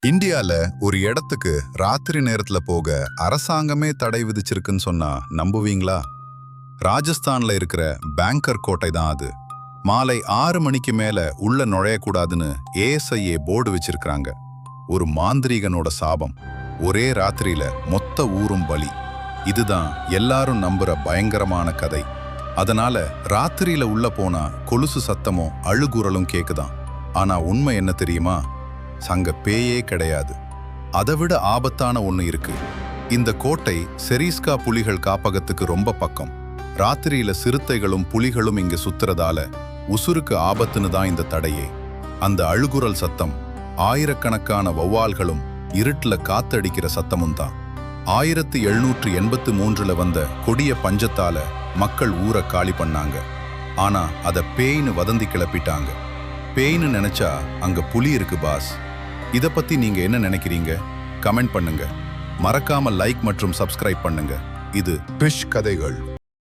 இந்தியால ஒரு இடத்துக்கு ராத்திரி நேரத்துல போக அரசாங்கமே தடை விதிச்சிருக்குன்னு சொன்னா நம்புவீங்களா? ராஜஸ்தான்ல இருக்கிற பேங்கர் கோட்டை தான் அது. மாலை 6 மணிக்கு மேல உள்ள நுழையக்கூடாதுன்னு ஏஎஸ்ஐஏ போர்டு வச்சிருக்காங்க. ஒரு மாந்திரீகனோட சாபம். ஒரே ராத்திரியில மொத்த ஊரும் பலி. இதுதான் எல்லாரும் நம்புற பயங்கரமான கதை. அதனால ராத்திரியில உள்ள போனா கொலுசு சத்தமும் அழுகுரலும் கேக்குதாம். ஆனா உண்மை என்ன தெரியுமா? அங்க பேயே கிடையாது. அதைவிட ஆபத்தான ஒண்ணு இருக்கு. இந்த கோட்டை செரீஸ்கா புலிகள் காப்பகத்துக்கு ரொம்ப பக்கம். ராத்திரியில சிறுத்தைகளும் புலிகளும் இங்க சுத்துறதால உசுருக்கு ஆபத்துன்னு தான் இந்த தடையே. அந்த அழுகுரல் சத்தம், ஆயிரக்கணக்கான வௌவால்களும் இருட்டுல காத்தடிக்கிற சத்தமும் தான். 1783 வந்த கொடிய பஞ்சத்தால மக்கள் ஊரை காலி பண்ணாங்க. ஆனா அத பேய்னு வதந்தி கிளப்பிட்டாங்க. பேய்னு நினைச்சா அங்க புலி இருக்கு பாஸ். இத பத்தி நீங்க என்ன நினைக்கிறீங்க? கமெண்ட் பண்ணுங்க. மறக்காம லைக் மற்றும் சப்ஸ்கிரைப் பண்ணுங்க. இது பிஷ் கதைகள்.